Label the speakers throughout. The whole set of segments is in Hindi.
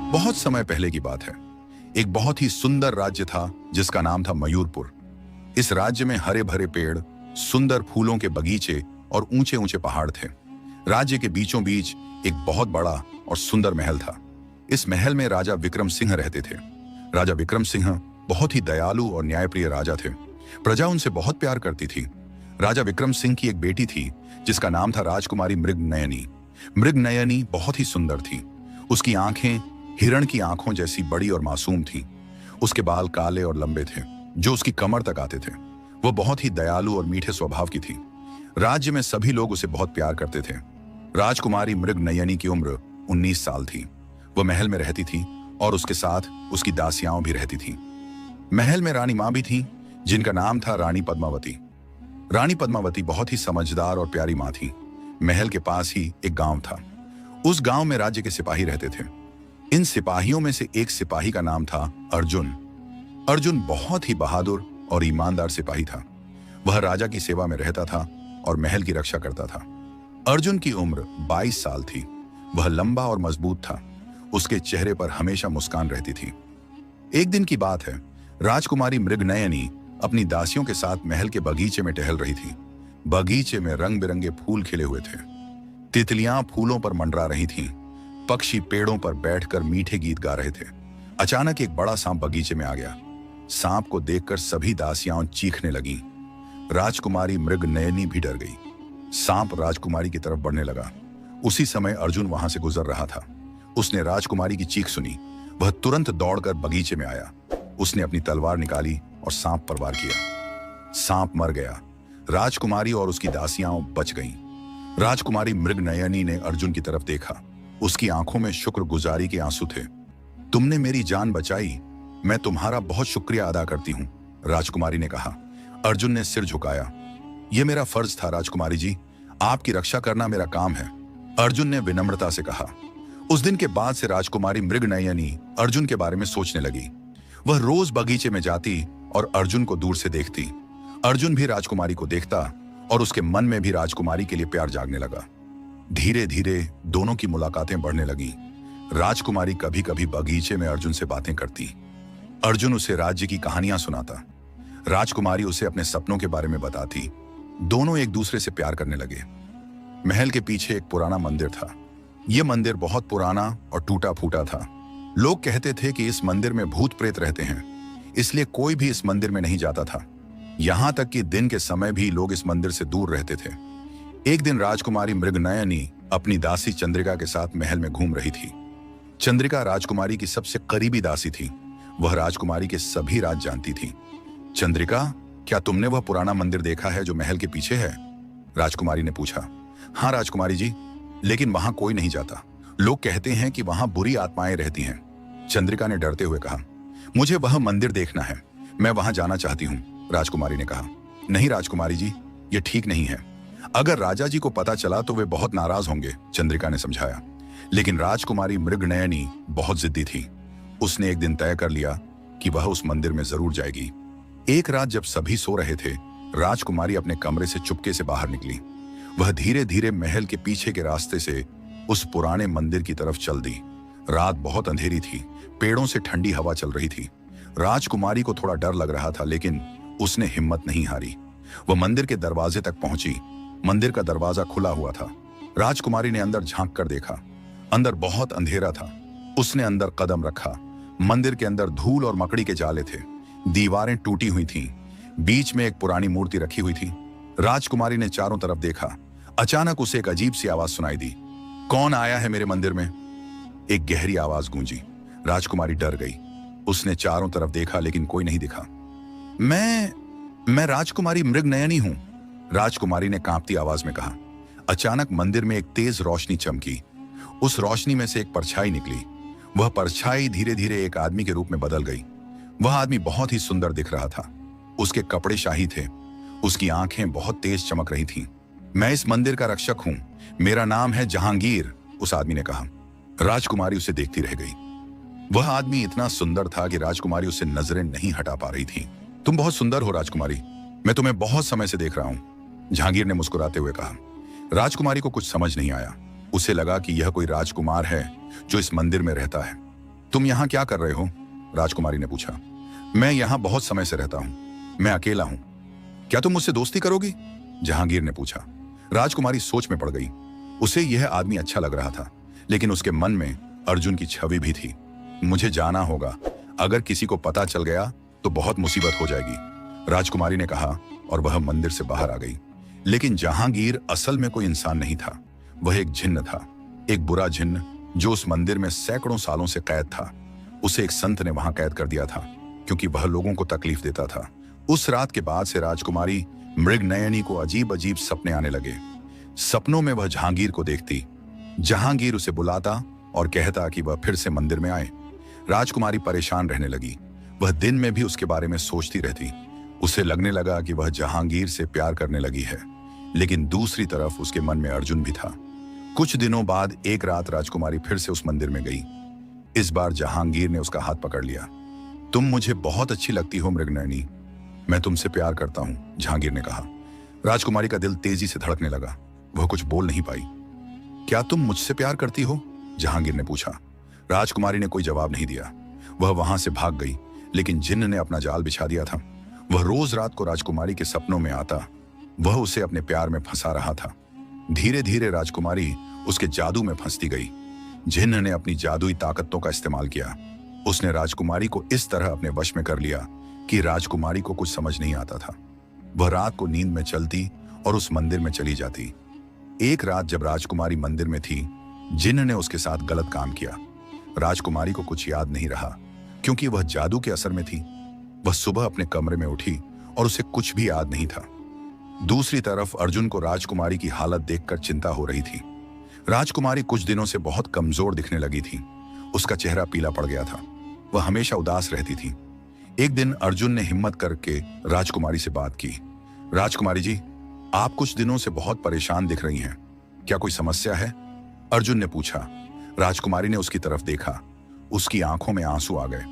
Speaker 1: बहुत समय पहले की बात है। एक बहुत ही सुंदर राज्य था जिसका नाम था मयूरपुर। इस राज्य में हरे भरे पेड़, सुंदर फूलों के बगीचे और ऊंचे ऊंचे पहाड़ थे। राज्य के बीचों बीच एक बहुत बड़ा और सुंदर महल था। इस महल में राजा विक्रम सिंह रहते थे। राजा विक्रम सिंह बहुत ही दयालु और न्यायप्रिय राजा थे। प्रजा उनसे बहुत प्यार करती थी। राजा विक्रम सिंह की एक बेटी थी जिसका नाम था राजकुमारी मृगनयनी। मृगनयनी बहुत ही सुंदर थी। उसकी आंखें हिरण की आंखों जैसी बड़ी और मासूम थीं। उसके बाल काले और लंबे थे जो उसकी कमर तक आते थे। वह बहुत ही दयालु और मीठे स्वभाव की थी। राज्य में सभी लोग उसे बहुत प्यार करते थे। राजकुमारी मृगनयनी की उम्र 19 साल थी। वह महल में रहती थी और उसके साथ उसकी दासियां भी रहती थीं। महल में रानी मां भी थी जिनका नाम था रानी पद्मावती। रानी पद्मावती बहुत ही समझदार और प्यारी मां थी। महल के पास ही एक गांव था। उस गांव में राज्य के सिपाही रहते थे। इन सिपाहियों में से एक सिपाही का नाम था अर्जुन। अर्जुन बहुत ही बहादुर और ईमानदार सिपाही था। वह राजा की सेवा में रहता था और महल की रक्षा करता था। अर्जुन की उम्र 22 साल थी। वह लंबा और मजबूत था। उसके चेहरे पर हमेशा मुस्कान रहती थी। एक दिन की बात है, राजकुमारी मृगनयनी अपनी दासियों के साथ महल के बगीचे में टहल रही थी। बगीचे में रंग बिरंगे फूल खिले हुए थे। तितलियां फूलों पर मंडरा रही थीं। पक्षी पेड़ों पर बैठकर मीठे गीत गा रहे थे। अचानक एक बड़ा सांप बगीचे में आ गया। सांप को देखकर सभी दासियां चीखने लगीं। राजकुमारी मृगनयनी भी डर गई। सांप राजकुमारी की तरफ बढ़ने लगा। उसी समय अर्जुन वहां से गुजर रहा था। उसने राजकुमारी की चीख सुनी। वह तुरंत दौड़कर बगीचे में आया। उसने अपनी तलवार निकाली और सांप पर वार किया। सांप मर गया। राजकुमारी और उसकी दासियां बच गईं। राजकुमारी मृगनयनी ने अर्जुन की तरफ देखा। उसकी आंखों में शुक्रगुजारी के आंसू थे। तुमने मेरी जान बचाई, मैं तुम्हारा बहुत शुक्रिया अदा करती हूं, राजकुमारी ने कहा। अर्जुन ने सिर झुकाया। यह मेरा फर्ज था राजकुमारी जी, आपकी रक्षा करना मेरा काम है, अर्जुन ने विनम्रता से कहा। उस दिन के बाद से राजकुमारी मृगनयनी अर्जुन के बारे में सोचने लगी। वह रोज बगीचे में जाती और अर्जुन को दूर से देखती। अर्जुन भी राजकुमारी को देखता और उसके मन में भी राजकुमारी के लिए प्यार जागने लगा। धीरे धीरे दोनों की मुलाकातें बढ़ने लगी। राजकुमारी कभी कभी बगीचे में अर्जुन से बातें करती। अर्जुन उसे राज्य की कहानियां सुनाता। राजकुमारी उसे अपने सपनों के बारे में बताती। दोनों एक दूसरे से प्यार करने लगे। महल के पीछे एक पुराना मंदिर था। यह मंदिर बहुत पुराना और टूटा फूटा था। लोग कहते थे कि इस मंदिर में भूत प्रेत रहते हैं, इसलिए कोई भी इस मंदिर में नहीं जाता था। यहां तक कि दिन के समय भी लोग इस मंदिर से दूर रहते थे। एक दिन राजकुमारी मृगनयनी अपनी दासी चंद्रिका के साथ महल में घूम रही थी। चंद्रिका राजकुमारी की सबसे करीबी दासी थी। वह राजकुमारी के सभी राज जानती थी। चंद्रिका, क्या तुमने वह पुराना मंदिर देखा है जो महल के पीछे है? राजकुमारी ने पूछा। हाँ राजकुमारी जी, लेकिन वहां कोई नहीं जाता। लोग कहते हैं कि वहां बुरी आत्माएं रहती हैं, चंद्रिका ने डरते हुए कहा। मुझे वह मंदिर देखना है, मैं वहां जाना चाहती हूँ, राजकुमारी ने कहा। नहीं राजकुमारी जी, यह ठीक नहीं है। अगर राजा जी को पता चला तो वे बहुत नाराज होंगे, चंद्रिका ने समझाया। लेकिन राजकुमारी मृगनयनी बहुत जिद्दी थी। उसने एक दिन तय कर लिया कि वह उस मंदिर में जरूर जाएगी। एक रात जब सभी सो रहे थे, राजकुमारी अपने कमरे से चुपके से बाहर निकली। वह धीरे धीरे महल के पीछे के रास्ते से उस पुराने मंदिर की तरफ चल दी। रात बहुत अंधेरी थी। पेड़ों से ठंडी हवा चल रही थी। राजकुमारी को थोड़ा डर लग रहा था, लेकिन उसने हिम्मत नहीं हारी। वह मंदिर के दरवाजे तक पहुंची। मंदिर का दरवाजा खुला हुआ था। राजकुमारी ने अंदर झांक कर देखा। अंदर बहुत अंधेरा था। उसने अंदर कदम रखा। मंदिर के अंदर धूल और मकड़ी के जाले थे। दीवारें टूटी हुई थीं। बीच में एक पुरानी मूर्ति रखी हुई थी। राजकुमारी ने चारों तरफ देखा। अचानक उसे एक अजीब सी आवाज सुनाई दी। कौन आया है मेरे मंदिर में? एक गहरी आवाज गूंजी। राजकुमारी डर गई। उसने चारों तरफ देखा, लेकिन कोई नहीं दिखा। मैं राजकुमारी मृगनयनी हूं, राजकुमारी ने कांपती आवाज में कहा। अचानक मंदिर में एक तेज रोशनी चमकी। उस रोशनी में से एक परछाई निकली। वह परछाई धीरे धीरे एक आदमी के रूप में बदल गई। वह आदमी बहुत ही सुंदर दिख रहा था। उसके कपड़े शाही थे। उसकी आंखें बहुत तेज चमक रही थीं। मैं इस मंदिर का रक्षक हूं, मेरा नाम है जहांगीर, उस आदमी ने कहा। राजकुमारी उसे देखती रह गई। वह आदमी इतना सुंदर था कि राजकुमारी उससे नजरें नहीं हटा पा रही थी। तुम बहुत सुंदर हो राजकुमारी, मैं तुम्हें बहुत समय से देख रहा हूं, जहांगीर ने मुस्कुराते हुए कहा। राजकुमारी को कुछ समझ नहीं आया। उसे लगा कि यह कोई राजकुमार है जो इस मंदिर में रहता है। तुम यहाँ क्या कर रहे हो? राजकुमारी ने पूछा। मैं यहाँ बहुत समय से रहता हूँ, मैं अकेला हूँ। क्या तुम मुझसे दोस्ती करोगी? जहांगीर ने पूछा। राजकुमारी सोच में पड़ गई। उसे यह आदमी अच्छा लग रहा था, लेकिन उसके मन में अर्जुन की छवि भी थी। मुझे जाना होगा, अगर किसी को पता चल गया तो बहुत मुसीबत हो जाएगी, राजकुमारी ने कहा और वह मंदिर से बाहर आ गई। लेकिन जहांगीर असल में कोई इंसान नहीं था, वह एक जिन्न था, एक बुरा जिन्न जो उस मंदिर में सैकड़ों सालों से कैद था। उसे एक संत ने वहां कैद कर दिया था क्योंकि वह लोगों को तकलीफ देता था। उस रात के बाद से राजकुमारी मृगनयनी को अजीब अजीब सपने आने लगे। सपनों में वह जहांगीर को देखती, जहांगीर उसे बुलाता और कहता कि वह फिर से मंदिर में आए। राजकुमारी परेशान रहने लगी, वह दिन में भी उसके बारे में सोचती रहती। उसे लगने लगा कि वह जहांगीर से प्यार करने लगी है, लेकिन दूसरी तरफ उसके मन में अर्जुन भी था। कुछ दिनों बाद एक रात राजकुमारी फिर से उस मंदिर में गई। इस बार जहांगीर ने उसका हाथ पकड़ लिया। तुम मुझे बहुत अच्छी लगती हो मृगनयनी, मैं तुमसे प्यार करता हूं, जहांगीर ने कहा। राजकुमारी का दिल तेजी से धड़कने लगा, वह कुछ बोल नहीं पाई। क्या तुम मुझसे प्यार करती हो? जहांगीर ने पूछा। राजकुमारी ने कोई जवाब नहीं दिया। वह वहां से भाग गई, लेकिन जिन्न ने अपना जाल बिछा दिया था। वह रोज रात को राजकुमारी के सपनों में आता, वह उसे अपने प्यार में फंसा रहा था। धीरे धीरे राजकुमारी उसके जादू में फंसती गई। जिन्न ने अपनी जादुई ताकतों का इस्तेमाल किया। उसने राजकुमारी को इस तरह अपने वश में कर लिया कि राजकुमारी को कुछ समझ नहीं आता था। वह रात को नींद में चलती और उस मंदिर में चली जाती। एक रात जब राजकुमारी मंदिर में थी, जिन्न ने उसके साथ गलत काम किया। राजकुमारी को कुछ याद नहीं रहा क्योंकि वह जादू के असर में थी। वह सुबह अपने कमरे में उठी और उसे कुछ भी याद नहीं था। दूसरी तरफ अर्जुन को राजकुमारी की हालत देखकर चिंता हो रही थी। राजकुमारी कुछ दिनों से बहुत कमजोर दिखने लगी थी। उसका चेहरा पीला पड़ गया था, वह हमेशा उदास रहती थी। एक दिन अर्जुन ने हिम्मत करके राजकुमारी से बात की। राजकुमारी जी, आप कुछ दिनों से बहुत परेशान दिख रही हैं, क्या कोई समस्या है? अर्जुन ने पूछा। राजकुमारी ने उसकी तरफ देखा, उसकी आंखों में आंसू आ गए।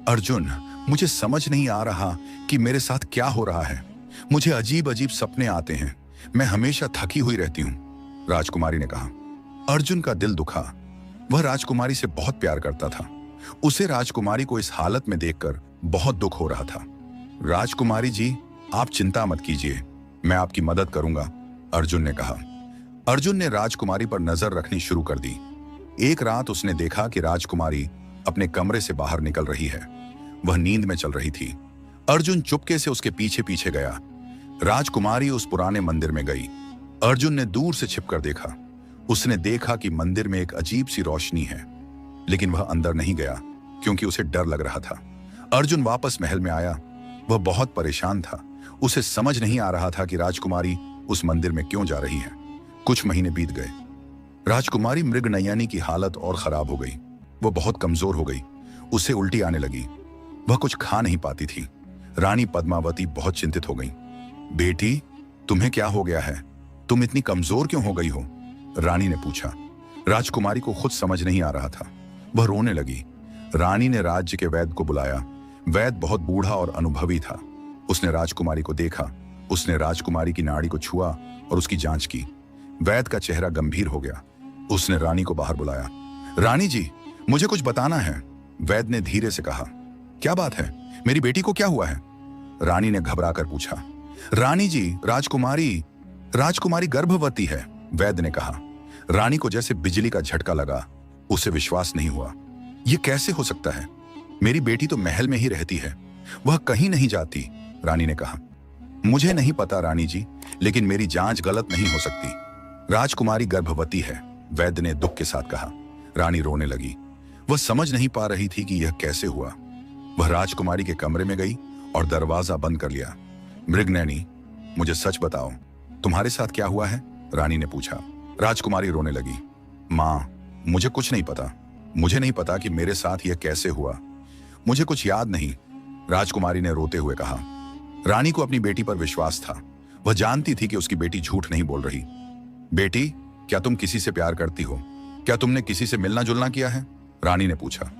Speaker 1: अर्जुन, मुझे समझ नहीं आ रहा कि मेरे साथ क्या हो रहा है। मुझे अजीब अजीब सपने आते हैं, मैं हमेशा थकी हुई रहती हूं, राजकुमारी ने कहा। अर्जुन का दिल दुखा। वह राजकुमारी से बहुत प्यार करता था। उसे राजकुमारी को इस हालत में देखकर बहुत दुख हो रहा था। राजकुमारी जी, आप चिंता मत कीजिए, मैं आपकी मदद करूंगा, अर्जुन ने कहा। अर्जुन ने राजकुमारी पर नजर रखनी शुरू कर दी। एक रात उसने देखा कि राजकुमारी अपने कमरे से बाहर निकल रही है। वह नींद में चल रही थी। अर्जुन चुपके से उसके पीछे पीछे गया। राजकुमारी उस पुराने मंदिर में गई। अर्जुन ने दूर से छिपकर देखा। उसने देखा कि मंदिर में एक अजीब सी रोशनी है, लेकिन वह अंदर नहीं गया क्योंकि उसे डर लग रहा था। अर्जुन वापस महल में आया। वह बहुत परेशान था। उसे समझ नहीं आ रहा था कि राजकुमारी उस मंदिर में क्यों जा रही है। कुछ महीने बीत गए। राजकुमारी मृगनयनी की हालत और खराब हो गई। वह बहुत कमजोर हो गई। उसे उल्टी आने लगी। वह कुछ खा नहीं पाती थी। रानी पद्मावती बहुत चिंतित हो गई। बेटी, तुम्हें क्या हो गया है? तुम इतनी कमजोर क्यों हो गई हो? रानी ने पूछा। राजकुमारी को खुद समझ नहीं आ रहा था। वह रोने लगी। रानी ने राज्य के वैद्य को बुलाया। वैद्य बहुत बूढ़ा और अनुभवी था। उसने राजकुमारी को देखा। उसने राजकुमारी की नाड़ी को छुआ और उसकी जांच की। वैद्य का चेहरा गंभीर हो गया। उसने रानी को बाहर बुलाया। रानी जी, मुझे कुछ बताना है, वैद्य ने धीरे से कहा। क्या बात है? मेरी बेटी को क्या हुआ है? रानी ने घबराकर पूछा। रानी जी, राजकुमारी गर्भवती है, वैद्य ने कहा। रानी को जैसे बिजली का झटका लगा। उसे विश्वास नहीं हुआ। यह कैसे हो सकता है? मेरी बेटी तो महल में ही रहती है, वह कहीं नहीं जाती, रानी ने कहा। मुझे नहीं पता रानी जी, लेकिन मेरी जांच गलत नहीं हो सकती। राजकुमारी गर्भवती है, वैद्य ने दुख के साथ कहा। रानी रोने लगी। वह समझ नहीं पा रही थी कि यह कैसे हुआ। वह राजकुमारी के कमरे में गई और दरवाजा बंद कर लिया। मृगनयनी, मुझे सच बताओ, तुम्हारे साथ क्या हुआ है? रानी ने पूछा। राजकुमारी रोने लगी। माँ, मुझे कुछ नहीं पता। मुझे नहीं पता कि मेरे साथ यह कैसे हुआ। मुझे कुछ याद नहीं, राजकुमारी ने रोते हुए कहा। रानी को अपनी बेटी पर विश्वास था। वह जानती थी कि उसकी बेटी झूठ नहीं बोल रही। बेटी, क्या तुम किसी से प्यार करती हो? क्या तुमने किसी से मिलना जुलना किया है? रानी ने पूछा।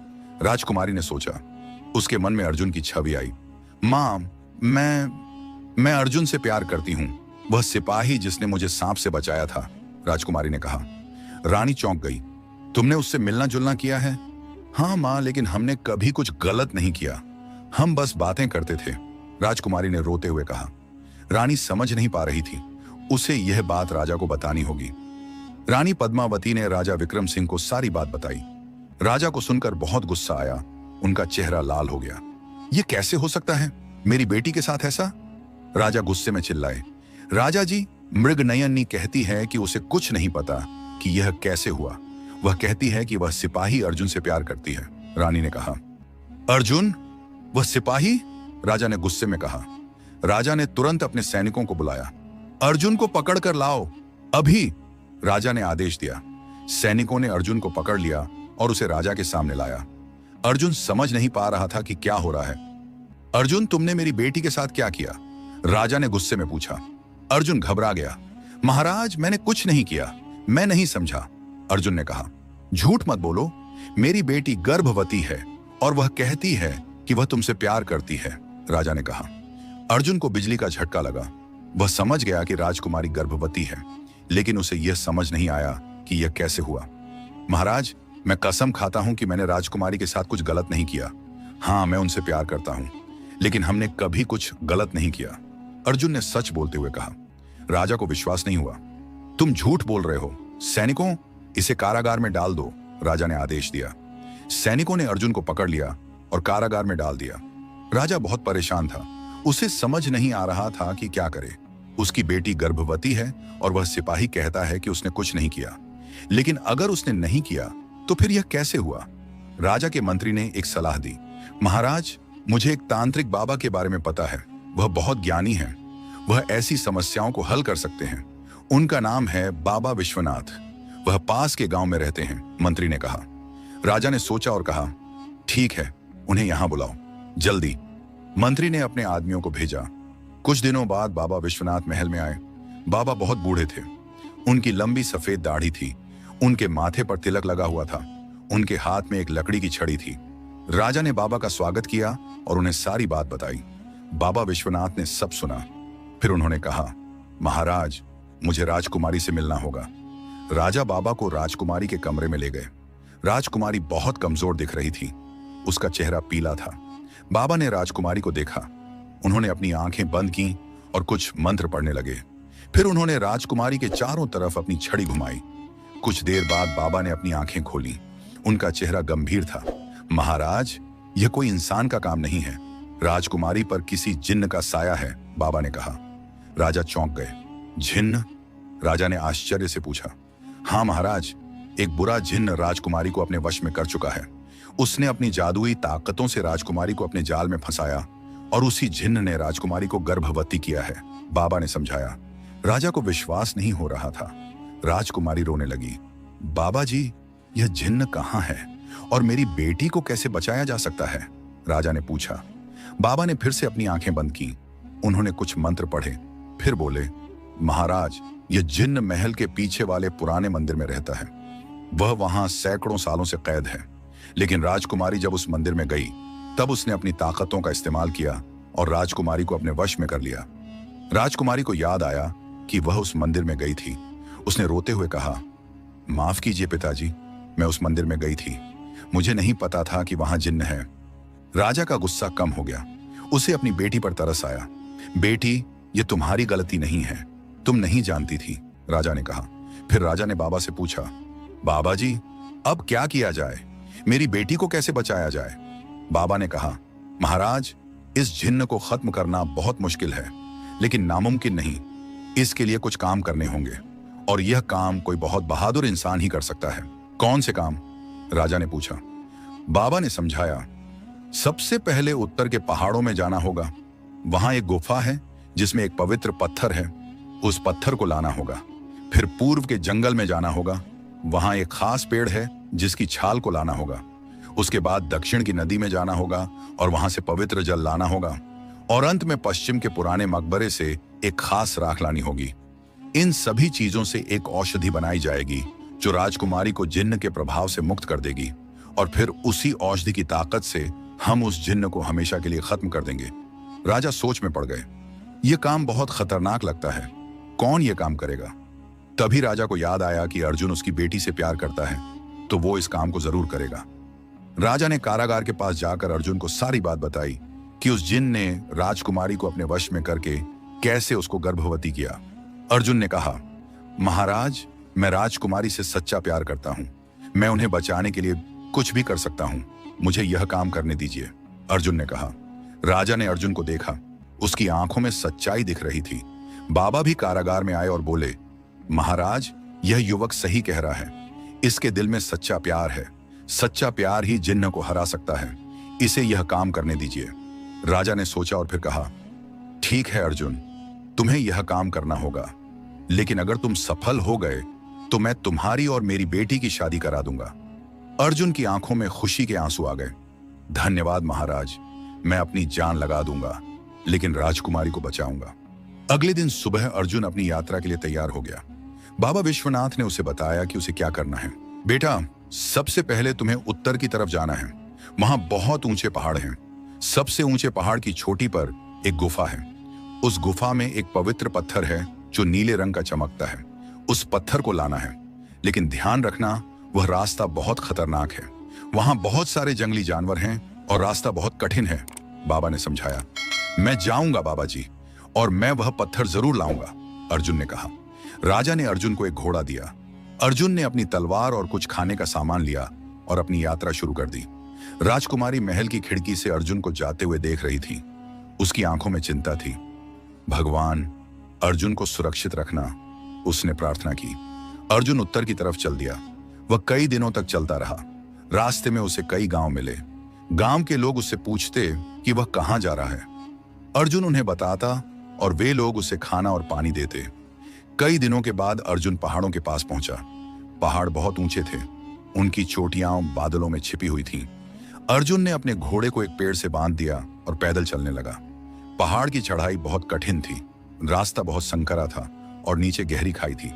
Speaker 1: राजकुमारी ने सोचा। उसके मन में अर्जुन की छवि आई। माँ, मैं अर्जुन से प्यार करती हूँ, वह सिपाही जिसने मुझे सांप से बचाया था, राजकुमारी ने कहा। रानी चौंक गई। तुमने उससे मिलना जुलना किया है? हाँ माँ, लेकिन हमने कभी कुछ गलत नहीं किया, हम बस बातें करते थे, राजकुमारी ने रोते हुए कहा। रानी समझ नहीं पा रही थी, उसे यह बात राजा को बतानी होगी। रानी पद्मावती ने राजा विक्रम सिंह को सारी बात बताई। राजा को सुनकर बहुत गुस्सा आया, उनका चेहरा लाल हो गया। यह कैसे हो सकता है, मेरी बेटी के साथ ऐसा? राजा गुस्से में चिल्लाए। राजा जी, मृगनयनी कहती है कि उसे कुछ नहीं पता कि यह कैसे हुआ। वह कहती है कि वह सिपाही अर्जुन से प्यार करती है। रानी ने कहा। अर्जुन? वह सिपाही? राजा ने गुस्से में कहा। राजा ने तुरंत अपने सैनिकों को बुलाया। अर्जुन को पकड़ कर लाओ, अभी, राजा ने आदेश दिया। सैनिकों ने अर्जुन को पकड़ लिया और उसे राजा के सामने लाया। अर्जुन समझ नहीं पा रहा था कि क्या हो रहा है। अर्जुन, तुमने मेरी बेटी के साथ क्या किया? राजा ने गुस्से में पूछा। अर्जुन घबरा गया। महाराज, मैंने कुछ नहीं किया, मैं नहीं समझा, अर्जुन ने कहा। झूठ मत बोलो, मेरी बेटी गर्भवती है और वह कहती है कि वह तुमसे प्यार करती है, राजा ने कहा। अर्जुन को बिजली का झटका लगा। वह समझ गया कि राजकुमारी गर्भवती है, लेकिन उसे यह समझ नहीं आया कि यह कैसे हुआ। महाराज, मैं कसम खाता हूं कि मैंने राजकुमारी के साथ कुछ गलत नहीं किया। हाँ, मैं उनसे प्यार करता हूं, लेकिन हमने कभी कुछ गलत नहीं किया, अर्जुन ने सच बोलते हुए कहा। राजा को विश्वास नहीं हुआ। तुम झूठ बोल रहे हो। सैनिकों, इसे कारागार में डाल दो, राजा ने आदेश दिया। सैनिकों ने अर्जुन को पकड़ लिया और कारागार में डाल दिया। राजा बहुत परेशान था, उसे समझ नहीं आ रहा था कि क्या करे। उसकी बेटी गर्भवती है और वह सिपाही कहता है कि उसने कुछ नहीं किया, लेकिन अगर उसने नहीं किया तो फिर यह कैसे हुआ? राजा के मंत्री ने एक सलाह दी। महाराज, मुझे एक तांत्रिक बाबा के बारे में पता है, वह बहुत ज्ञानी है, वह ऐसी समस्याओं को हल कर सकते हैं। उनका नाम है बाबा विश्वनाथ, वह पास के गांव में रहते हैं, मंत्री ने कहा। राजा ने सोचा और कहा, ठीक है, उन्हें यहां बुलाओ, जल्दी। मंत्री ने अपने आदमियों को भेजा। कुछ दिनों बाद बाबा विश्वनाथ महल में आए। बाबा बहुत बूढ़े थे, उनकी लंबी सफेद दाढ़ी थी, उनके माथे पर तिलक लगा हुआ था, उनके हाथ में एक लकड़ी की छड़ी थी। राजा ने बाबा का स्वागत किया और उन्हें सारी बात बताई। बाबा विश्वनाथ ने सब सुना। फिर उन्होंने कहा, महाराज, मुझे राजकुमारी से मिलना होगा। राजा बाबा को राजकुमारी के कमरे में ले गए। राजकुमारी बहुत कमजोर दिख रही थी, उसका चेहरा पीला था। बाबा ने राजकुमारी को देखा, उन्होंने अपनी आंखें बंद की और कुछ मंत्र पढ़ने लगे। फिर उन्होंने राजकुमारी के चारों तरफ अपनी छड़ी घुमाई। कुछ देर बाद बाबा ने अपनी आंखें खोली, उनका चेहरा गंभीर था। महाराज, यह कोई इंसान का काम नहीं है, राजकुमारी पर किसी जिन्न का साया है, बाबा ने कहा। राजा चौंक गए। जिन्न? राजा ने आश्चर्य से पूछा। हाँ महाराज, एक बुरा जिन्न राजकुमारी को अपने वश में कर चुका है। उसने अपनी जादुई ताकतों से राजकुमारी को अपने जाल में फंसाया और उसी जिन्न ने राजकुमारी को गर्भवती किया है, बाबा ने समझाया। राजा को विश्वास नहीं हो रहा था। राजकुमारी रोने लगी। बाबा जी, यह जिन्न कहाँ है और मेरी बेटी को कैसे बचाया जा सकता है? राजा ने पूछा। बाबा ने फिर से अपनी आंखें बंद की, उन्होंने कुछ मंत्र पढ़े, फिर बोले, महाराज, यह जिन्न महल के पीछे वाले पुराने मंदिर में रहता है। वह वहां सैकड़ों सालों से कैद है, लेकिन राजकुमारी जब उस मंदिर में गई तब उसने अपनी ताकतों का इस्तेमाल किया और राजकुमारी को अपने वश में कर लिया। राजकुमारी को याद आया कि वह उस मंदिर में गई थी। उसने रोते हुए कहा, माफ कीजिए पिताजी, मैं उस मंदिर में गई थी, मुझे नहीं पता था कि वहां जिन्न है। राजा का गुस्सा कम हो गया, उसे अपनी बेटी पर तरस आया। बेटी, ये तुम्हारी गलती नहीं है, तुम नहीं जानती थी, राजा ने कहा। फिर राजा ने बाबा से पूछा, बाबा जी, अब क्या किया जाए? मेरी बेटी को कैसे बचाया जाए? बाबा ने कहा, महाराज, इस जिन्न को खत्म करना बहुत मुश्किल है, लेकिन नामुमकिन नहीं। इसके लिए कुछ काम करने होंगे और यह काम कोई बहुत बहादुर इंसान ही कर सकता है। कौन से काम? राजा ने पूछा। बाबा ने समझाया, सबसे पहले उत्तर के पहाड़ों में जाना होगा। वहां एक गुफा है जिसमें एक पवित्र पत्थर है, उस पत्थर को लाना होगा। फिर पूर्व के जंगल में जाना होगा, वहां एक खास पेड़ है जिसकी छाल को लाना होगा। उसके बाद दक्षिण की नदी में जाना होगा और वहां से पवित्र जल लाना होगा। और अंत में पश्चिम के पुराने मकबरे से एक खास राख लानी होगी। इन सभी चीजों से एक औषधि बनाई जाएगी जो राजकुमारी को जिन्न के प्रभाव से मुक्त कर देगी, और फिर उसी औषधि की ताकत से हम उस जिन्न को हमेशा के लिए खत्म कर देंगे। राजा सोच में पड़ गए। यह काम बहुत खतरनाक लगता है, कौन यह काम करेगा? तभी राजा को याद आया कि अर्जुन उसकी बेटी से प्यार करता है, तो वो इस काम को जरूर करेगा। राजा ने कारागार के पास जाकर अर्जुन को सारी बात बताई कि उस जिन ने राजकुमारी को अपने वश में करके कैसे उसको गर्भवती किया। अर्जुन ने कहा, महाराज, मैं राजकुमारी से सच्चा प्यार करता हूं। मैं उन्हें बचाने के लिए कुछ भी कर सकता हूं। मुझे यह काम करने दीजिए, अर्जुन ने कहा। राजा ने अर्जुन को देखा। उसकी आंखों में सच्चाई दिख रही थी। बाबा भी कारागार में आए और बोले, महाराज, यह युवक सही कह रहा है। इसके दिल में सच्चा प्यार है। सच्चा प्यार ही जिन्न को हरा सकता है। इसे यह काम करने दीजिए। राजा ने सोचा और फिर कहा, ठीक है अर्जुन, तुम्हें यह काम करना होगा, लेकिन अगर तुम सफल हो गए तो मैं तुम्हारी और मेरी बेटी की शादी करा दूंगा। अर्जुन की आंखों में खुशी के आंसू आ गए। धन्यवाद महाराज, मैं अपनी जान लगा दूंगा, लेकिन राजकुमारी को बचाऊंगा। अगले दिन सुबह अर्जुन अपनी यात्रा के लिए तैयार हो गया। बाबा विश्वनाथ ने उसे बताया कि उसे क्या करना है। बेटा, सबसे पहले तुम्हें उत्तर की तरफ जाना है। वहां बहुत ऊंचे पहाड़ हैं। सबसे ऊंचे पहाड़ की चोटी पर एक गुफा है। उस गुफा में एक पवित्र पत्थर है जो नीले रंग का चमकता है। उस पत्थर को लाना है, लेकिन ध्यान रखना, वह रास्ता बहुत खतरनाक है। वहां बहुत सारे जंगली जानवर हैं और रास्ता बहुत कठिन है, बाबा ने समझाया। मैं जाऊंगा बाबा जी, और मैं वह पत्थर जरूर लाऊंगा, अर्जुन ने कहा। राजा ने अर्जुन को एक घोड़ा दिया। अर्जुन ने अपनी तलवार और कुछ खाने का सामान लिया और अपनी यात्रा शुरू कर दी। राजकुमारी महल की खिड़की से अर्जुन को जाते हुए देख रही थी। उसकी आंखों में चिंता थी। भगवान, अर्जुन को सुरक्षित रखना, उसने प्रार्थना की। अर्जुन उत्तर की तरफ चल दिया। वह कई दिनों तक चलता रहा। रास्ते में उसे कई गांव मिले। गांव के लोग उससे पूछते कि वह कहां जा रहा है। अर्जुन उन्हें बताता और वे लोग उसे खाना और पानी देते। कई दिनों के बाद अर्जुन पहाड़ों के पास पहुंचा। पहाड़ बहुत ऊंचे थे। उनकी चोटियां बादलों में छिपी हुई थीं। अर्जुन ने अपने घोड़े को एक पेड़ से बांध दिया और पैदल चलने लगा। पहाड़ की चढ़ाई बहुत कठिन थी। रास्ता बहुत संकरा था और नीचे गहरी खाई थी।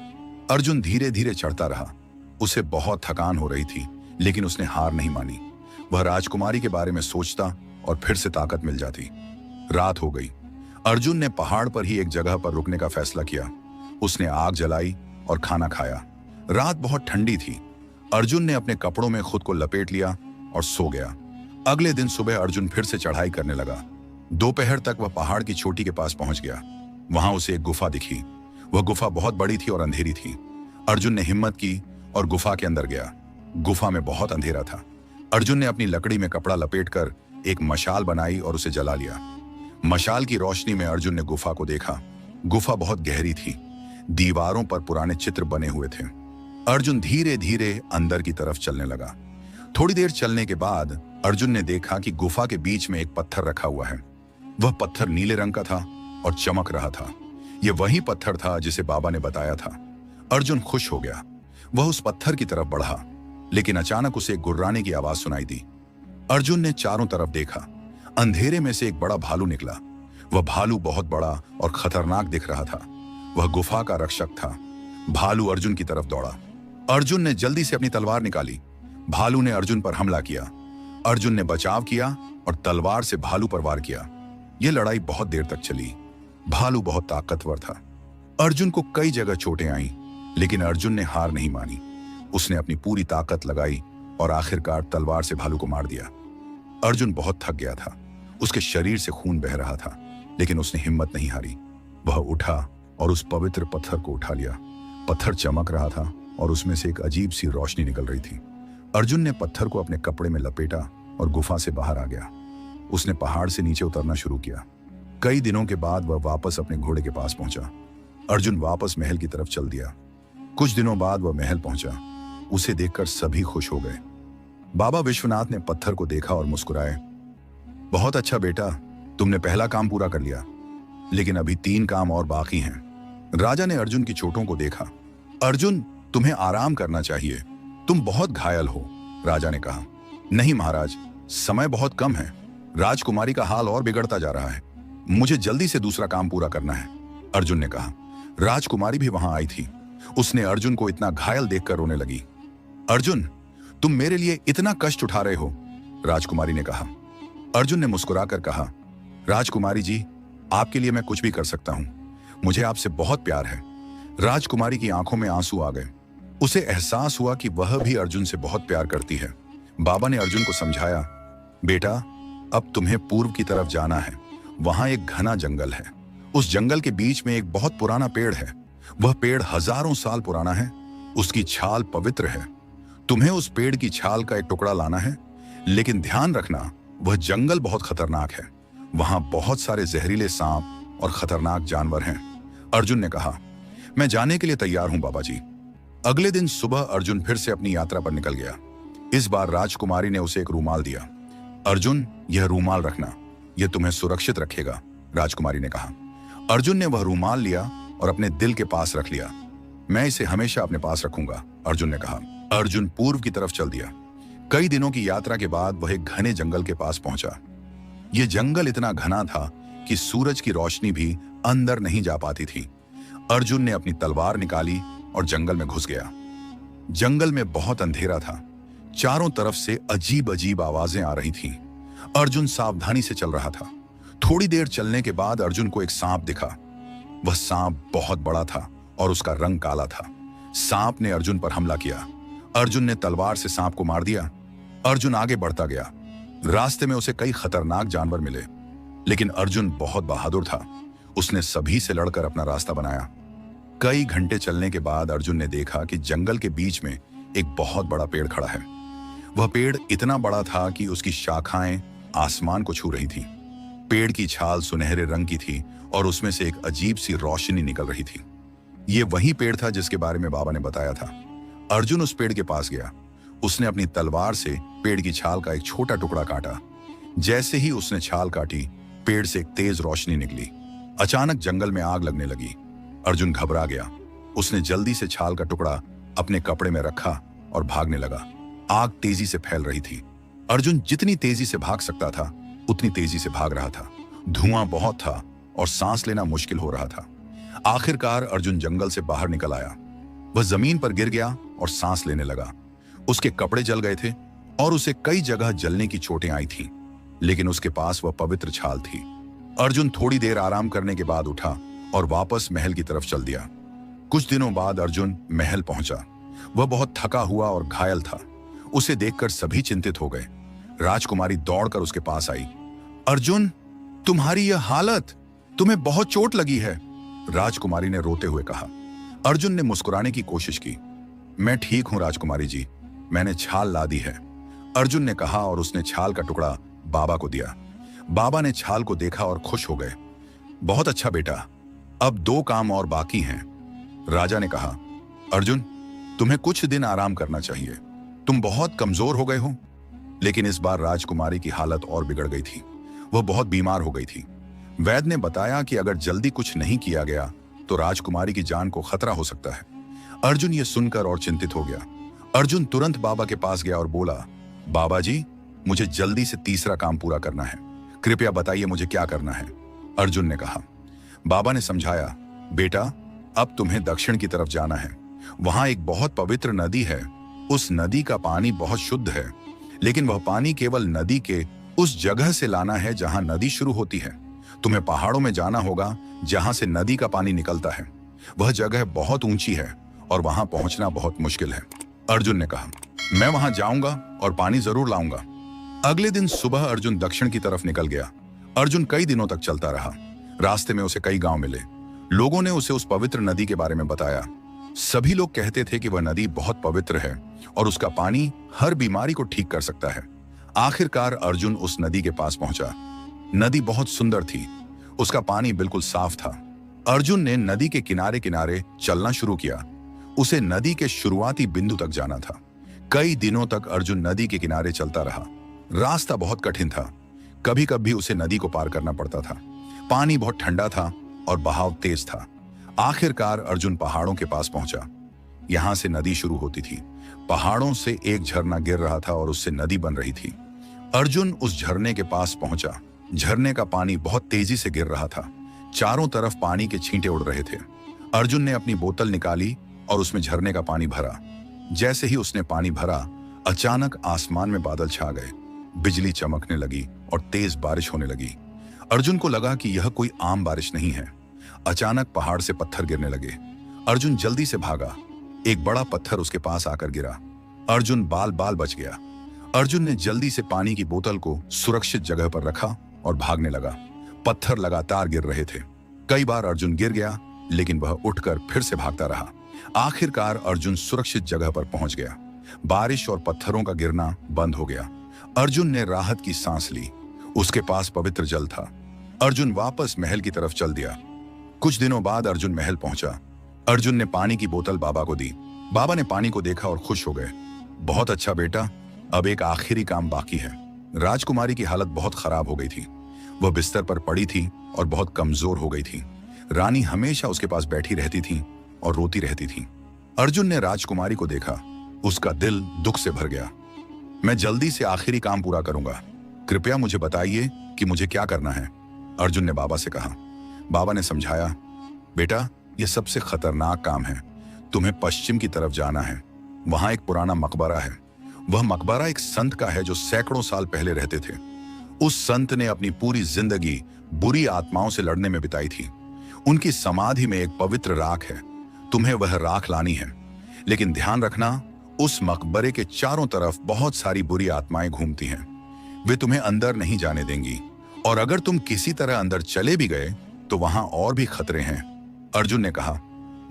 Speaker 1: अर्जुन धीरे धीरे चढ़ता रहा। उसे बहुत थकान हो रही थी, लेकिन उसने हार नहीं मानी। वह राजकुमारी के बारे में सोचता और फिर से ताकत मिल जाती। रात हो गई। अर्जुन ने पहाड़ पर ही एक जगह पर रुकने का फैसला किया। उसने आग जलाई और खाना खाया। रात बहुत ठंडी थी। अर्जुन ने अपने कपड़ों में खुद को लपेट लिया और सो गया। अगले दिन सुबह अर्जुन फिर से चढ़ाई करने लगा। दोपहर तक वह पहाड़ की चोटी के पास पहुंच गया। वहां उसे एक गुफा दिखी। वह गुफा बहुत बड़ी थी और अंधेरी थी। अर्जुन ने हिम्मत की और गुफा के अंदर गया। गुफा में बहुत अंधेरा था। अर्जुन ने अपनी लकड़ी में कपड़ा लपेटकर एक मशाल बनाई और उसे जला लिया। मशाल की रोशनी में अर्जुन ने गुफा को देखा। गुफा बहुत गहरी थी। दीवारों पर पुराने चित्र बने हुए थे। अर्जुन धीरे धीरे अंदर की तरफ चलने लगा। थोड़ी देर चलने के बाद अर्जुन ने देखा कि गुफा के बीच में एक पत्थर रखा हुआ है। वह पत्थर नीले रंग का था और चमक रहा था। यह वही पत्थर था जिसे बाबा ने बताया था। अर्जुन खुश हो गया। वह उस पत्थर की तरफ बढ़ा, लेकिन अचानक उसे एक गुर्राने की आवाज सुनाई दी। अर्जुन ने चारों तरफ देखा। अंधेरे में से एक बड़ा भालू निकला। वह भालू बहुत बड़ा और खतरनाक दिख रहा था। वह गुफा का रक्षक था। भालू अर्जुन की तरफ दौड़ा। अर्जुन ने जल्दी से अपनी तलवार निकाली। भालू ने अर्जुन पर हमला किया। अर्जुन ने बचाव किया और तलवार से भालू पर वार किया। यह लड़ाई बहुत देर तक चली। भालू बहुत ताकतवर था। अर्जुन को कई जगह चोटें आईं, लेकिन अर्जुन ने हार नहीं मानी। उसने अपनी पूरी ताकत लगाई और आखिरकार तलवार से भालू को मार दिया। अर्जुन बहुत थक गया था। उसके शरीर से खून बह रहा था, लेकिन उसने हिम्मत नहीं हारी। वह उठा और उस पवित्र पत्थर को उठा लिया। पत्थर चमक रहा था और उसमें से एक अजीब सी रोशनी निकल रही थी। अर्जुन ने पत्थर को अपने कपड़े में लपेटा और गुफा से बाहर आ गया। उसने पहाड़ से नीचे उतरना शुरू किया। कई दिनों के बाद वह वापस अपने घोड़े के पास पहुंचा। अर्जुन वापस महल की तरफ चल दिया। कुछ दिनों बाद वह महल पहुंचा। उसे देखकर सभी खुश हो गए। बाबा विश्वनाथ ने पत्थर को देखा और मुस्कुराए। बहुत अच्छा बेटा, तुमने पहला काम पूरा कर लिया, लेकिन अभी 3 काम और बाकी हैं। राजा ने अर्जुन की चोटों को देखा। अर्जुन, तुम्हें आराम करना चाहिए, तुम बहुत घायल हो, राजा ने कहा। नहीं महाराज, समय बहुत कम है। राजकुमारी का हाल और बिगड़ता जा रहा है। मुझे जल्दी से दूसरा काम पूरा करना है, अर्जुन ने कहा। राजकुमारी भी वहां आई थी। उसने अर्जुन को इतना घायल देखकर रोने लगी। अर्जुन, तुम मेरे लिए इतना कष्ट उठा रहे हो, राजकुमारी ने कहा। अर्जुन ने मुस्कुराकर कहा, राजकुमारी जी, आपके लिए मैं कुछ भी कर सकता हूं। मुझे आपसे बहुत प्यार है। राजकुमारी की आंखों में आंसू आ गए। उसे एहसास हुआ कि वह भी अर्जुन से बहुत प्यार करती है। बाबा ने अर्जुन को समझाया, बेटा अब तुम्हें पूर्व की तरफ जाना है। वहां एक घना जंगल है। उस जंगल के बीच में एक बहुत पुराना पेड़ है। वह पेड़ हजारों साल पुराना है। उसकी छाल पवित्र है। तुम्हें उस पेड़ की छाल का एक टुकड़ा लाना है, लेकिन ध्यान रखना वह जंगल बहुत खतरनाक है। वहां बहुत सारे जहरीले सांप और खतरनाक जानवर हैं। अर्जुन ने कहा, मैं जाने के लिए तैयार हूं बाबा जी। अगले दिन सुबह अर्जुन फिर से अपनी यात्रा पर निकल गया। इस बार राजकुमारी ने उसे एक रूमाल दिया। अर्जुन, यह रूमाल रखना, यह तुम्हें सुरक्षित रखेगा, राजकुमारी ने कहा। अर्जुन ने वह रूमाल लिया और अपने दिल के पास रख लिया। मैं इसे हमेशा अपने पास रखूंगा, अर्जुन ने कहा। अर्जुन पूर्व की तरफ चल दिया। कई दिनों की यात्रा के बाद वह एक घने जंगल के पास पहुंचा। यह जंगल इतना घना था कि सूरज की रोशनी भी अंदर नहीं जा पाती थी। अर्जुन ने अपनी तलवार निकाली और जंगल में घुस गया। जंगल में बहुत अंधेरा था। चारों तरफ से अजीब अजीब आवाजें आ रही थीं। अर्जुन सावधानी से चल रहा था। थोड़ी देर चलने के बाद अर्जुन को एक सांप दिखा। वह सांप बहुत बड़ा था और उसका रंग काला था। सांप ने अर्जुन पर हमला किया। अर्जुन ने तलवार से सांप को मार दिया। अर्जुन आगे बढ़ता गया। रास्ते में उसे कई खतरनाक जानवर मिले, लेकिन अर्जुन बहुत बहादुर था। उसने सभी से लड़कर अपना रास्ता बनाया। कई घंटे चलने के बाद अर्जुन ने देखा कि जंगल के बीच में एक बहुत बड़ा पेड़ खड़ा है। वह पेड़ इतना बड़ा था कि उसकी शाखाएं आसमान को छू रही थीं। पेड़ की छाल सुनहरे रंग की थी और उसमें से एक अजीब सी रोशनी निकल रही थी। यह वही पेड़ था जिसके बारे में बाबा ने बताया था। अर्जुन उस पेड़ के पास गया। उसने अपनी तलवार से पेड़ की छाल का एक छोटा टुकड़ा काटा। जैसे ही उसने छाल काटी, पेड़ से एक तेज रोशनी निकली। अचानक जंगल में आग लगने लगी। अर्जुन घबरा गया। उसने जल्दी से छाल का टुकड़ा अपने कपड़े में रखा और भागने लगा। आग तेजी से फैल रही थी। अर्जुन जितनी तेजी से भाग सकता था उतनी तेजी से भाग रहा था। धुआं बहुत था और सांस लेना मुश्किल हो रहा था। आखिरकार अर्जुन जंगल से बाहर निकल आया। वह जमीन पर गिर गया और सांस लेने लगा। उसके कपड़े जल गए थे और उसे कई जगह जलने की चोटें आई थीं, लेकिन उसके पास वह पवित्र छाल थी। अर्जुन थोड़ी देर आराम करने के बाद उठा और वापस महल की तरफ चल दिया। कुछ दिनों बाद अर्जुन महल पहुंचा। वह बहुत थका हुआ और घायल था। उसे देखकर सभी चिंतित हो गए। राजकुमारी दौड़कर उसके पास आई। अर्जुन, तुम्हारी यह हालत, तुम्हें बहुत चोट लगी है, राजकुमारी ने रोते हुए कहा। अर्जुन ने मुस्कुराने की कोशिश की। मैं ठीक हूं राजकुमारी जी, मैंने छाल ला दी है, अर्जुन ने कहा और उसने छाल का टुकड़ा बाबा को दिया। बाबा ने छाल को देखा और खुश हो गए। बहुत अच्छा बेटा, अब 2 काम और बाकी हैं। राजा ने कहा, अर्जुन तुम्हें कुछ दिन आराम करना चाहिए, तुम बहुत कमजोर हो गए हो। लेकिन इस बार राजकुमारी की हालत और बिगड़ गई थी। वह बहुत बीमार हो गई थी। वैद्य ने बताया कि अगर जल्दी कुछ नहीं किया गया तो राजकुमारी की जान को खतरा हो सकता है। अर्जुन ये सुनकर और चिंतित हो गया। अर्जुन तुरंत बाबा के पास गया और बोला, बाबा जी मुझे जल्दी से तीसरा काम पूरा करना है, कृपया बताइए मुझे क्या करना है। अर्जुन ने कहा। बाबा ने समझाया, बेटा अब तुम्हें दक्षिण की तरफ जाना है। वहां एक बहुत पवित्र नदी है। उस नदी का पानी बहुत शुद्ध है, लेकिन वह पानी केवल नदी के उस जगह से लाना है जहां नदी शुरू होती है। तुम्हें पहाड़ों में जाना होगा जहां से नदी का पानी निकलता है। वह जगह बहुत ऊंची है और वहां पहुंचना बहुत मुश्किल है। अर्जुन ने कहा, मैं वहां जाऊंगा और पानी जरूर लाऊंगा। अगले दिन सुबह अर्जुन दक्षिण की तरफ निकल गया। अर्जुन कई दिनों तक चलता रहा। रास्ते में उसे कई गांव मिले। लोगों ने उसे उस पवित्र नदी के बारे में बताया। सभी लोग कहते थे कि वह नदी बहुत पवित्र है और उसका पानी हर बीमारी को ठीक कर सकता है। आखिरकार अर्जुन उस नदी के पास पहुंचा। नदी बहुत सुंदर थी। उसका पानी बिल्कुल साफ था। अर्जुन ने नदी के किनारे किनारे चलना शुरू किया। उसे नदी के शुरुआती बिंदु तक जाना था। कई दिनों तक अर्जुन नदी के किनारे चलता रहा। रास्ता बहुत कठिन था। कभी कभी उसे नदी को पार करना पड़ता था। पानी बहुत ठंडा था और बहाव तेज था। आखिरकार अर्जुन पहाड़ों के पास पहुंचा। यहां से नदी शुरू होती थी। पहाड़ों से एक झरना गिर रहा था और उससे नदी बन रही थी। अर्जुन उस झरने के पास पहुंचा। झरने का पानी बहुत तेजी से गिर रहा था। चारों तरफ पानी के छींटे उड़ रहे थे। अर्जुन ने अपनी बोतल निकाली और उसमें झरने का पानी भरा। जैसे ही उसने पानी भरा, अचानक आसमान में बादल छा गए। बिजली चमकने लगी और तेज बारिश होने लगी। अर्जुन को लगा कि यह कोई आम बारिश नहीं है। अचानक पहाड़ से पत्थर गिरने लगे। अर्जुन जल्दी से भागा। एक बड़ा पत्थर उसके पास आकर गिरा। अर्जुन बाल बाल बच गया। अर्जुन ने जल्दी से पानी की बोतल को सुरक्षित जगह पर रखा और भागने लगा। पत्थर लगातार गिर रहे थे। कई बार अर्जुन गिर गया, लेकिन वह उठकर फिर से भागता रहा। आखिरकार अर्जुन सुरक्षित जगह पर पहुंच गया। बारिश और पत्थरों का गिरना बंद हो गया। अर्जुन ने राहत की सांस ली। उसके पास पवित्र जल था। अर्जुन वापस महल की तरफ चल दिया। कुछ दिनों बाद अर्जुन महल पहुंचा। अर्जुन ने पानी की बोतल बाबा को दी। बाबा ने पानी को देखा और खुश हो गए। बहुत अच्छा बेटा, अब एक आखिरी काम बाकी है। राजकुमारी की हालत बहुत खराब हो गई थी। वह बिस्तर पर पड़ी थी और बहुत कमजोर हो गई थी। रानी हमेशा उसके पास बैठी रहती थी और रोती रहती थी। अर्जुन ने राजकुमारी को देखा। उसका दिल दुख से भर गया। मैं जल्दी से आखिरी काम पूरा करूंगा, कृपया मुझे बताइए कि मुझे क्या करना है, अर्जुन ने बाबा से कहा। बाबा ने समझाया, बेटा यह सबसे खतरनाक काम है। तुम्हें पश्चिम की तरफ जाना है। वहां एक पुराना मकबरा है। वह मकबरा एक संत का है जो सैकड़ों साल पहले रहते थे। उस संत ने अपनी पूरी जिंदगी बुरी आत्माओं से लड़ने में बिताई थी। उनकी समाधि में एक पवित्र राख है। तुम्हें वह राख लानी है, लेकिन ध्यान रखना, उस मकबरे के चारों तरफ बहुत सारी बुरी आत्माएं घूमती हैं। वे तुम्हें अंदर नहीं जाने देंगी, और अगर तुम किसी तरह अंदर चले भी गए तो वहां और भी खतरे हैं। अर्जुन ने कहा,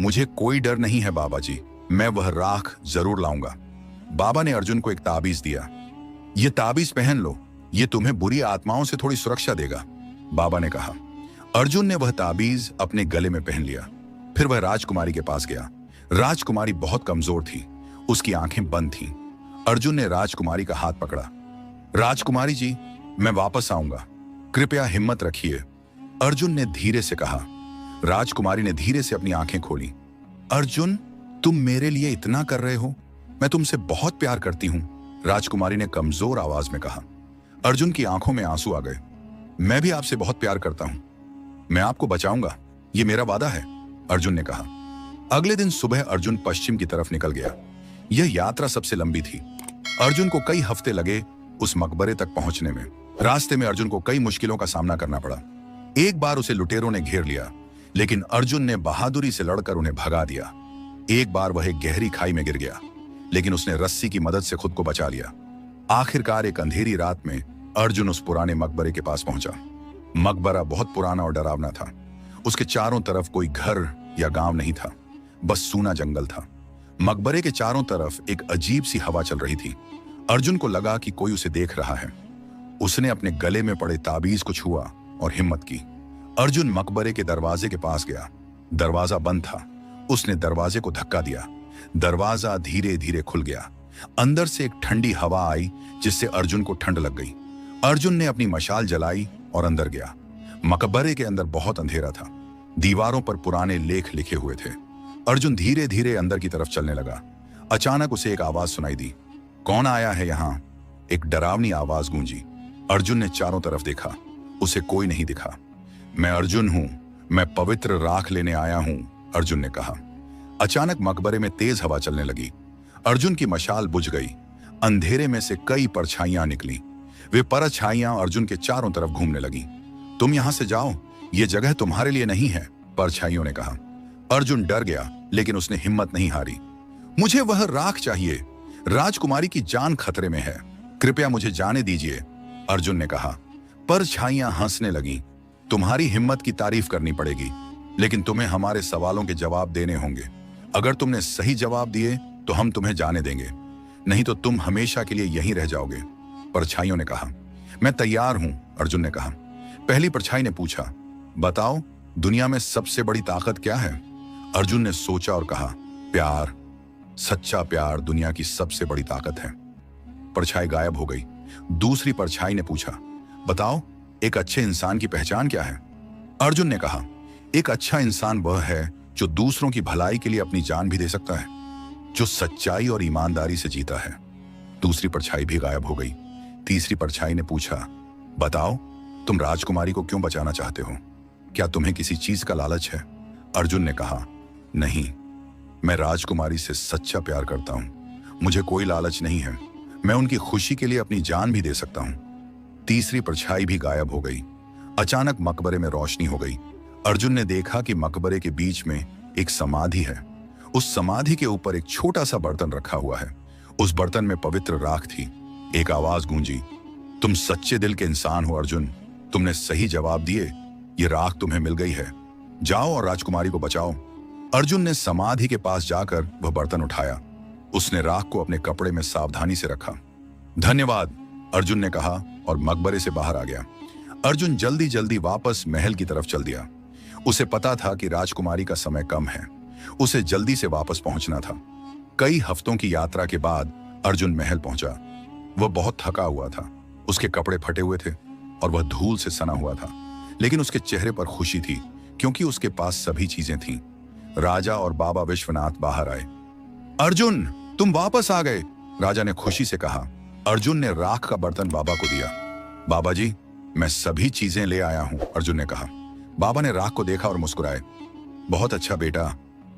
Speaker 1: मुझे कोई डर नहीं है बाबा जी, मैं वह राख जरूर लाऊंगा। बाबा ने अर्जुन को एक ताबीज दिया। यह ताबीज पहन लो, यह तुम्हें बुरी आत्माओं से थोड़ी सुरक्षा देगा, बाबा ने कहा। अर्जुन ने वह ताबीज अपने गले में पहन लिया। फिर वह राजकुमारी के पास गया। राजकुमारी बहुत कमजोर थी। उसकी आंखें बंद थीं। अर्जुन ने राजकुमारी का हाथ पकड़ा। राजकुमारी जी, मैं वापस आऊंगा, कृपया हिम्मत रखिए, अर्जुन ने धीरे से कहा। राजकुमारी ने धीरे से अपनी आंखें खोली। अर्जुन, तुम मेरे लिए इतना कर रहे हो? मैं तुमसे बहुत प्यार करती हूं, राजकुमारी ने कमजोर आवाज में कहा। अर्जुन की आंखों में आंसू आ गए। मैं भी आपसे बहुत प्यार करता हूं, मैं आपको बचाऊंगा, ये मेरा वादा है, अर्जुन ने कहा। अगले दिन सुबह अर्जुन पश्चिम की तरफ निकल गया। यह यात्रा सबसे लंबी थी। अर्जुन को कई हफ्ते लगे उस मकबरे तक पहुंचने में। रास्ते में अर्जुन को कई मुश्किलों का सामना करना पड़ा। एक बार उसे लुटेरों ने घेर लिया, लेकिन अर्जुन ने बहादुरी से लड़कर उन्हें भगा दिया। एक बार वह एक गहरी खाई में गिर गया, लेकिन उसने रस्सी की मदद से खुद को बचा लिया। आखिरकार एक अंधेरी रात में अर्जुन उस पुराने मकबरे के पास पहुंचा। मकबरा बहुत पुराना और डरावना था। उसके चारों तरफ कोई घर या गांव नहीं था, बस सूना जंगल था। मकबरे के चारों तरफ एक अजीब सी हवा चल रही थी। अर्जुन को लगा कि कोई उसे देख रहा है। उसने अपने गले में पड़े ताबीज को छुआ और हिम्मत की। अर्जुन मकबरे के दरवाजे के पास गया। दरवाजा बंद था। उसने दरवाजे को धक्का दिया। दरवाजा धीरे धीरे खुल गया। अंदर से एक ठंडी हवा आई, जिससे अर्जुन को ठंड लग गई। अर्जुन ने अपनी मशाल जलाई और अंदर गया। मकबरे के अंदर बहुत अंधेरा था। दीवारों पर पुराने लेख लिखे हुए थे। अर्जुन धीरे धीरे अंदर की तरफ चलने लगा। अचानक उसे एक आवाज सुनाई दी। कौन आया है यहाँ? एक डरावनी आवाज गूंजी। अर्जुन ने चारों तरफ देखा। उसे कोई नहीं दिखा। मैं अर्जुन हूं, मैं पवित्र राख लेने आया हूं, अर्जुन ने कहा। अचानक मकबरे में तेज हवा चलने लगी। अर्जुन की मशाल बुझ गई। अंधेरे में से कई परछाइयां निकली। वे परछाइयां अर्जुन के चारों तरफ घूमने लगी। तुम यहां से जाओ, ये जगह तुम्हारे लिए नहीं है, परछाइयों ने कहा। अर्जुन डर गया, लेकिन उसने हिम्मत नहीं हारी। मुझे वह राख चाहिए, राजकुमारी की जान खतरे में है, कृपया मुझे जाने दीजिए, अर्जुन ने कहा। परछाइयां हंसने लगीं। तुम्हारी हिम्मत की तारीफ करनी पड़ेगी, लेकिन तुम्हें हमारे सवालों के जवाब देने होंगे। अगर तुमने सही जवाब दिए तो हम तुम्हें जाने देंगे, नहीं तो तुम हमेशा के लिए यहीं रह जाओगे, परछाइयों ने कहा। मैं तैयार हूं, अर्जुन ने कहा। पहली परछाई ने पूछा, बताओ दुनिया में सबसे बड़ी ताकत क्या है? अर्जुन ने सोचा और कहा, प्यार, सच्चा प्यार दुनिया की सबसे बड़ी ताकत है। परछाई गायब हो गई। दूसरी परछाई ने पूछा, बताओ एक अच्छे इंसान की पहचान क्या है? अर्जुन ने कहा, एक अच्छा इंसान वह है जो दूसरों की भलाई के लिए अपनी जान भी दे सकता है, जो सच्चाई और ईमानदारी से जीता है। दूसरी परछाई भी गायब हो गई। तीसरी परछाई ने पूछा, बताओ तुम राजकुमारी को क्यों बचाना चाहते हो? क्या तुम्हें किसी चीज का लालच है? अर्जुन ने कहा, नहीं, मैं राजकुमारी से सच्चा प्यार करता हूं। मुझे कोई लालच नहीं है। मैं उनकी खुशी के लिए अपनी जान भी दे सकता हूं। तीसरी परछाई भी गायब हो गई। अचानक मकबरे में रोशनी हो गई। अर्जुन ने देखा कि मकबरे के बीच में एक समाधि है। उस समाधि के ऊपर एक छोटा सा बर्तन रखा हुआ है। उस बर्तन में पवित्र राख थी। एक आवाज गूंजी, तुम सच्चे दिल के इंसान हो अर्जुन, तुमने सही जवाब दिए, ये राख तुम्हें मिल गई है, जाओ और राजकुमारी को बचाओ। अर्जुन ने समाधि के पास जाकर वह बर्तन उठाया। उसने राख को अपने कपड़े में सावधानी से रखा। धन्यवाद, अर्जुन ने कहा और मकबरे से बाहर आ गया। अर्जुन जल्दी जल्दी वापस महल की तरफ चल दिया। उसे पता था कि राजकुमारी का समय कम है, उसे जल्दी से वापस पहुंचना था। कई हफ्तों की यात्रा के बाद अर्जुन महल पहुंचा। वह बहुत थका हुआ था, उसके कपड़े फटे हुए थे और वह धूल से सना हुआ था, लेकिन उसके चेहरे पर खुशी थी क्योंकि उसके पास सभी चीजें थीं। राजा और बाबा विश्वनाथ बाहर आए। अर्जुन, तुम वापस आ गए, राजा ने खुशी से कहा। अर्जुन ने राख का बर्तन बाबा को दिया। बाबा जी, मैं सभी चीजें ले आया हूं, अर्जुन ने कहा। बाबा ने राख को देखा और मुस्कुराए। बहुत अच्छा बेटा,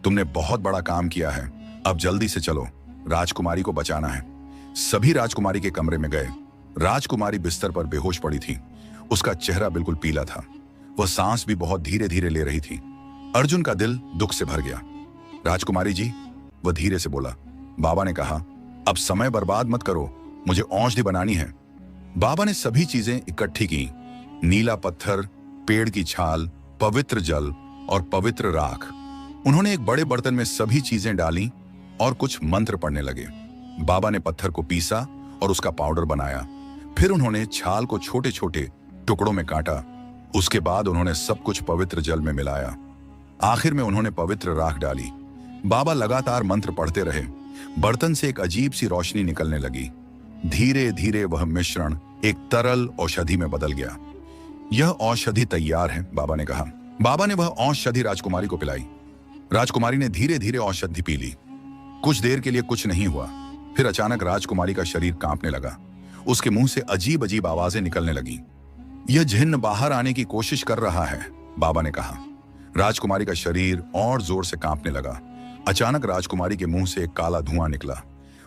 Speaker 1: तुमने बहुत बड़ा काम किया है। अब जल्दी से चलो, राजकुमारी को बचाना है। सभी राजकुमारी के कमरे में गए। राजकुमारी बिस्तर पर बेहोश पड़ी थी। उसका चेहरा बिल्कुल पीला था। वह सांस भी बहुत धीरे धीरे ले रही थी। अर्जुन का दिल दुख से भर गया। राजकुमारी जी, वह धीरे से बोला। बाबा ने कहा, अब समय बर्बाद मत करो, मुझे औषधि बनानी है। बाबा ने सभी चीजें इकट्ठी की, नीला पत्थर, पेड़ की छाल, पवित्र जल और पवित्र राख। उन्होंने एक बड़े बर्तन में सभी चीजें डाली और कुछ मंत्र पढ़ने लगे। बाबा ने पत्थर को पीसा और उसका पाउडर बनाया। फिर उन्होंने छाल को छोटे छोटे टुकड़ों में काटा। उसके बाद उन्होंने सब कुछ पवित्र जल में मिलाया। आखिर में उन्होंने पवित्र राख डाली। बाबा लगातार मंत्र पढ़ते रहे। बर्तन से एक अजीब सी रोशनी निकलने लगी। धीरे धीरे वह मिश्रण एक तरल औषधि में बदल गया। यह औषधि तैयार है, बाबा ने कहा। बाबा ने वह औषधि राजकुमारी को पिलाई। राजकुमारी ने धीरे धीरे औषधि पी ली। कुछ देर के लिए कुछ नहीं हुआ। फिर अचानक राजकुमारी का शरीर कांपने लगा। उसके मुंह से अजीब अजीब आवाजें निकलने लगी। यह जिन्न बाहर आने की कोशिश कर रहा है, बाबा ने कहा। राजकुमारी का शरीर और जोर से कांपने लगा। अचानक राजकुमारी के मुंह से एक काला धुआं निकला।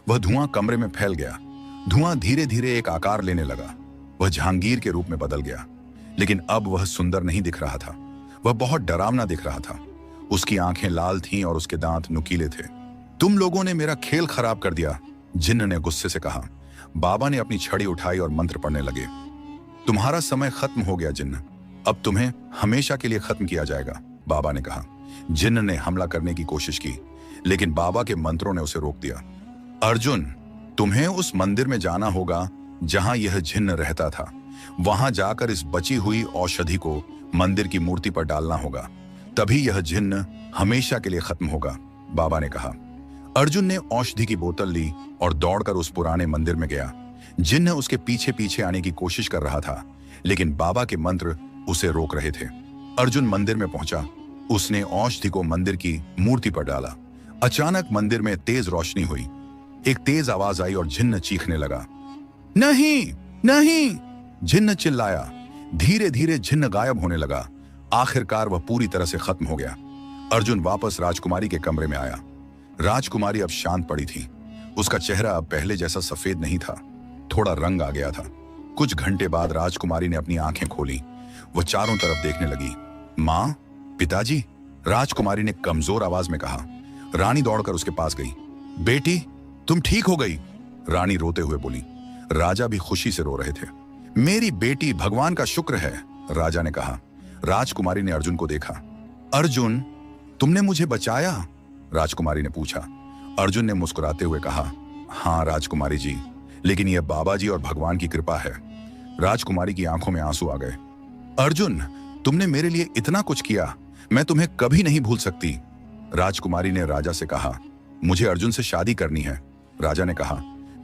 Speaker 1: वह धुआं कमरे में फैल गया। धुआं धीरे धीरे एक आकार लेने लगा। वह जहांगीर के रूप में बदल गया, लेकिन अब वह सुंदर नहीं दिख रहा था। वह बहुत डरावना दिख रहा था। उसकी आंखें लाल थीं और उसके दांत नुकीले थे। तुम लोगों ने मेरा खेल खराब कर दिया, जिन्न ने गुस्से से कहा। बाबा ने अपनी छड़ी उठाई और मंत्र पढ़ने लगे। तुम्हारा समय खत्म हो गया जिन्न, अब तुम्हें हमेशा के लिए खत्म किया जाएगा, बाबा ने कहा। जिन्न ने हमला करने की कोशिश की, लेकिन बाबा के मंत्रों ने उसे रोक दिया। अर्जुन, तुम्हें उस मंदिर में जाना होगा जहां यह जिन्न रहता था। वहां जाकर इस बची हुई औषधि को मंदिर की मूर्ति पर डालना होगा, तभी यह जिन्न हमेशा के लिए खत्म होगा, बाबा ने कहा। अर्जुन ने औषधि की बोतल ली और दौड़कर उस पुराने मंदिर में गया। जिन्न उसके पीछे पीछे आने की कोशिश कर रहा था, लेकिन बाबा के मंत्र उसे रोक रहे थे। अर्जुन मंदिर में पहुंचा। उसने औषधि को मंदिर की मूर्ति पर डाला। अचानक मंदिर में तेज रोशनी हुई। एक तेज आवाज आई और जिन्न चीखने लगा। नहीं, नहीं, जिन्न चिल्लाया। धीरे धीरे जिन्न गायब होने लगा। आखिरकार वह पूरी तरह से खत्म हो गया। अर्जुन वापस राजकुमारी के कमरे में आया। राजकुमारी अब शांत पड़ी थी। उसका चेहरा अब पहले जैसा सफेद नहीं था, थोड़ा रंग आ गया था। कुछ घंटे बाद राजकुमारी ने अपनी आंखें खोली। वह चारों तरफ देखने लगी। माँ, पिताजी, राजकुमारी ने कमजोर आवाज में कहा। रानी दौड़कर उसके पास गई। बेटी, तुम ठीक हो गई, रानी रोते हुए बोली। राजा भी खुशी से रो रहे थे। मेरी बेटी, भगवान का शुक्र है, राजा ने कहा। राजकुमारी ने अर्जुन को देखा। अर्जुन, तुमने मुझे बचाया? राजकुमारी ने पूछा। अर्जुन ने मुस्कुराते हुए कहा, हाँ राजकुमारी जी, लेकिन यह बाबा जी और भगवान की कृपा है। राजकुमारी की आंखों में आंसू आ गए। अर्जुन, तुमने मेरे लिए इतना कुछ किया, मैं तुम्हें कभी नहीं भूल सकती। राजकुमारी ने राजा से कहा, मुझे अर्जुन से शादी करनी है। राजा ने कहा,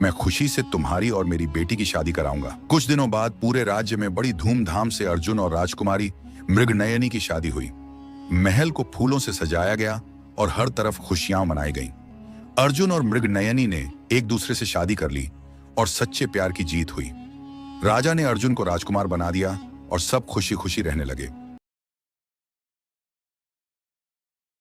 Speaker 1: मैं खुशी से तुम्हारी और मेरी बेटी की शादी कराऊंगा। कुछ दिनों बाद पूरे राज्य में बड़ी धूमधाम से अर्जुन और राजकुमारी मृगनयनी की शादी हुई। महल को फूलों से सजाया गया और हर तरफ खुशियां मनाई गईं। अर्जुन और मृगनयनी ने एक दूसरे से शादी कर ली और सच्चे प्यार की जीत हुई। राजा ने अर्जुन को राजकुमार बना दिया और सब खुशी खुशी रहने लगे।